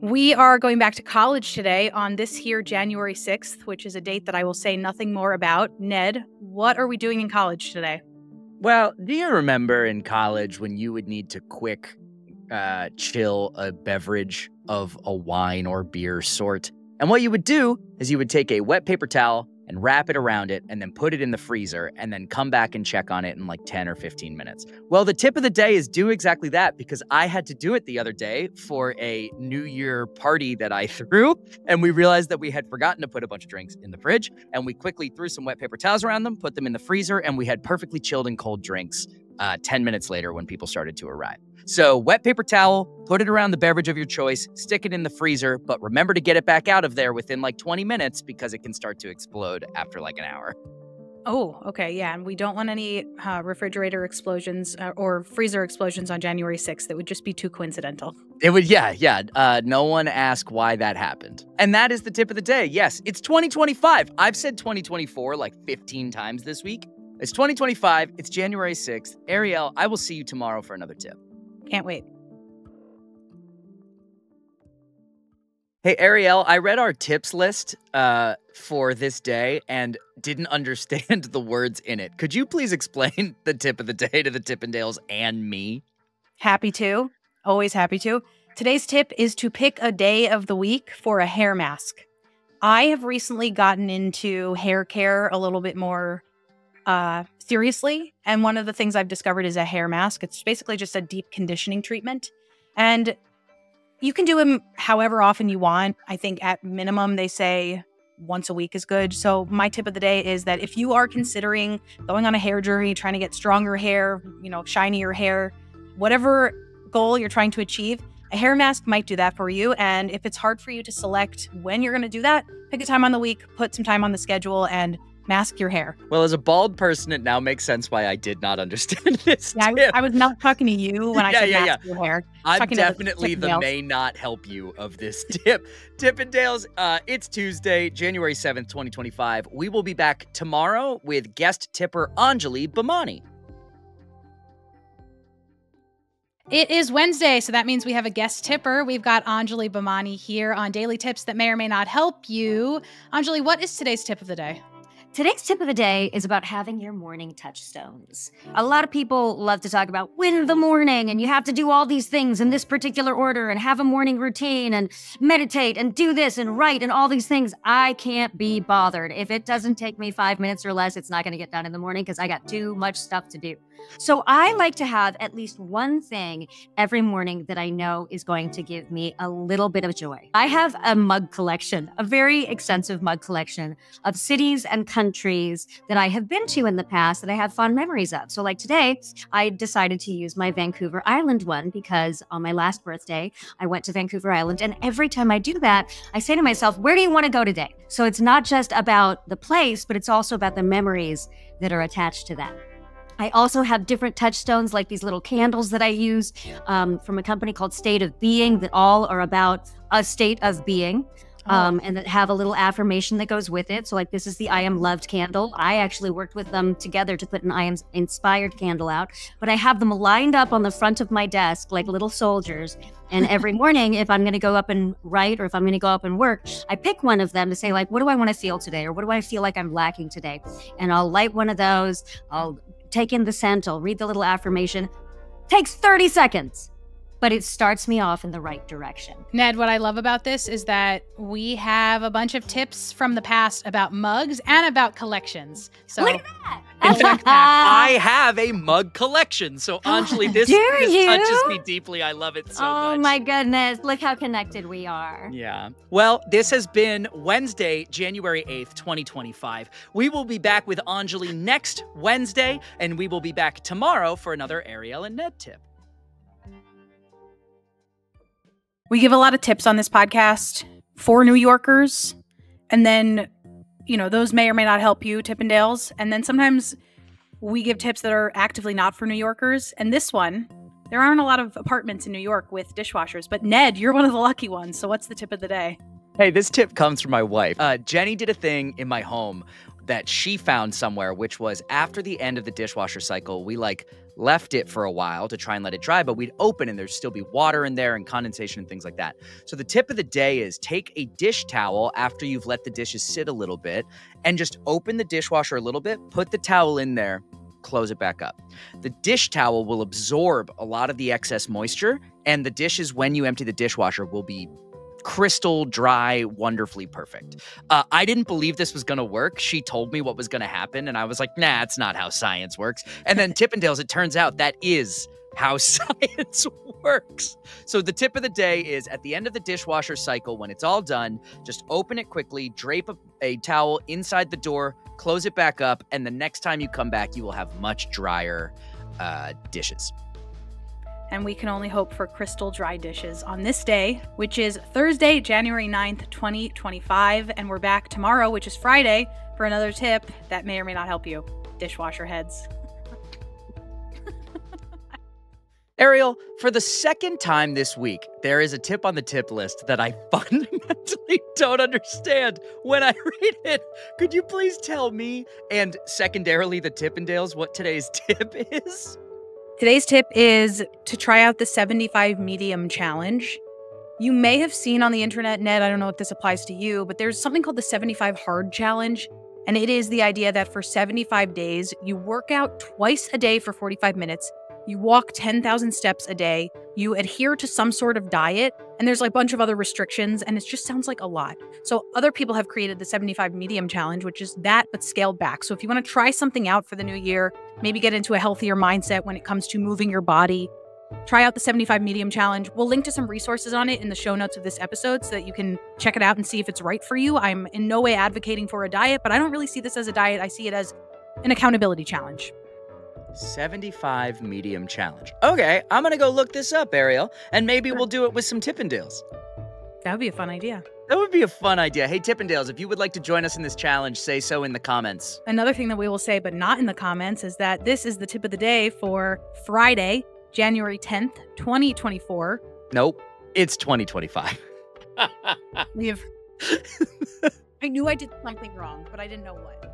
We are going back to college today on this here January 6th, which is a date that I will say nothing more about. Ned, what are we doing in college today? Well, do you remember in college when you would need to quick chill a beverage of a wine or beer sort? And what you would do is you would take a wet paper towel and wrap it around it and then put it in the freezer and then come back and check on it in like 10 or 15 minutes. Well, the tip of the day is do exactly that because I had to do it the other day for a New Year party that I threw. And we realized that we had forgotten to put a bunch of drinks in the fridge. And we quickly threw some wet paper towels around them, put them in the freezer, and we had perfectly chilled and cold drinks 10 minutes later when people started to arrive. So wet paper towel, put it around the beverage of your choice, stick it in the freezer, but remember to get it back out of there within like 20 minutes because it can start to explode after like an hour. Oh, okay, yeah, and we don't want any refrigerator explosions or freezer explosions on January 6th. That would just be too coincidental. It would, yeah. No one asked why that happened. And that is the tip of the day. Yes, it's 2025. I've said 2024 like 15 times this week. It's 2025. It's January 6th. Arielle, I will see you tomorrow for another tip. Can't wait. Hey, Arielle, I read our tips list for this day and didn't understand the words in it. Could you please explain the tip of the day to the Tippendales and me? Happy to. Always happy to. Today's tip is to pick a day of the week for a hair mask. I have recently gotten into hair care a little bit more seriously. And one of the things I've discovered is a hair mask. It's basically just a deep conditioning treatment. And you can do them however often you want. I think at minimum, they say once a week is good. So my tip of the day is that if you are considering going on a hair journey, trying to get stronger hair, shinier hair, whatever goal you're trying to achieve, a hair mask might do that for you. And if it's hard for you to select when you're going to do that, pick a time on the week, put some time on the schedule, and mask your hair. Well, as a bald person, it now makes sense why I did not understand this tip. I was not talking to you when I said mask your hair. I'm definitely the may not help you of this tip. Tippendales, it's Tuesday, January 7th, 2025. We will be back tomorrow with guest tipper Anjali Bhimani. It is Wednesday, so that means we have a guest tipper. We've got Anjali Bhimani here on Daily Tips that may or may not help you. Anjali, what is today's tip of the day? Today's tip of the day is about having your morning touchstones. A lot of people love to talk about win the morning and you have to do all these things in this particular order and have a morning routine and meditate and do this and write and all these things. I can't be bothered. If it doesn't take me 5 minutes or less, it's not going to get done in the morning because I got too much stuff to do. So I like to have at least one thing every morning that I know is going to give me a little bit of joy. I have a mug collection, a very extensive mug collection of cities and countries that I have been to in the past that I have fond memories of. So like today, I decided to use my Vancouver Island one because on my last birthday, I went to Vancouver Island. And every time I do that, I say to myself, where do you want to go today? So it's not just about the place, but it's also about the memories that are attached to that. I also have different touchstones like these little candles that I use from a company called State of Being that all are about a state of being and that have a little affirmation that goes with it. So like this is the I Am Loved candle. I actually worked with them together to put an I Am Inspired candle out, but I have them lined up on the front of my desk like little soldiers. And every morning, if I'm going to go up and write or if I'm going to go up and work, I pick one of them to say like, what do I want to feel today? Or what do I feel like I'm lacking today? And I'll light one of those. I'll take in the scent, I'll read the little affirmation. Takes 30 seconds, but it starts me off in the right direction. Ned, what I love about this is that we have a bunch of tips from the past about mugs and about collections. So look at that. In fact, I have a mug collection. So Anjali, this touches me deeply. I love it so much. Oh my goodness. Look how connected we are. Yeah. Well, this has been Wednesday, January 8th, 2025. We will be back with Anjali next Wednesday, and we will be back tomorrow for another Arielle and Ned tip. We give a lot of tips on this podcast for New Yorkers, and then those may or may not help you, Tippendales. And then sometimes we give tips that are actively not for New Yorkers. And this one, there aren't a lot of apartments in New York with dishwashers. But Ned, you're one of the lucky ones. So what's the tip of the day? Hey, this tip comes from my wife. Jenni did a thing in my home that she found somewhere, which was after the end of the dishwasher cycle, we left it for a while to try and let it dry, but we'd open and there'd still be water in there and condensation and things like that. So the tip of the day is take a dish towel after you've let the dishes sit a little bit and just open the dishwasher a little bit, put the towel in there, close it back up. The dish towel will absorb a lot of the excess moisture, and the dishes, when you empty the dishwasher, will be crystal dry, wonderfully perfect. I didn't believe this was going to work. She told me what was going to happen, and I was like, nah, it's not how science works. And then Tippendales, it turns out that is how science works. So the tip of the day is at the end of the dishwasher cycle, when it's all done, just open it quickly, drape a towel inside the door, close it back up, and the next time you come back, you will have much drier dishes. And we can only hope for crystal dry dishes on this day, which is Thursday, January 9th, 2025. And we're back tomorrow, which is Friday, for another tip that may or may not help you. Dishwasher heads. Arielle, for the second time this week, there is a tip on the tip list that I fundamentally don't understand when I read it. Could you please tell me, and secondarily the Tippendales, what today's tip is? Today's tip is to try out the 75 medium challenge. You may have seen on the internet, Ned, I don't know if this applies to you, but there's something called the 75 hard challenge. And it is the idea that for 75 days, you work out twice a day for 45 minutes. You walk 10,000 steps a day. You adhere to some sort of diet. And there's like a bunch of other restrictions. And it just sounds like a lot. So other people have created the 75 medium challenge, which is that, but scaled back. So if you want to try something out for the new year, maybe get into a healthier mindset when it comes to moving your body, try out the 75 medium challenge. We'll link to some resources on it in the show notes of this episode so that you can check it out and see if it's right for you. I'm in no way advocating for a diet, but I don't really see this as a diet. I see it as an accountability challenge. 75 medium challenge. Okay, I'm going to go look this up, Arielle, and maybe we'll do it with some Tippendales. That would be a fun idea. That would be a fun idea. Hey, Tippendales, if you would like to join us in this challenge, say so in the comments. Another thing that we will say, but not in the comments, is that this is the tip of the day for Friday, January 10th, 2024. Nope, it's 2025. I knew I did something wrong, but I didn't know what.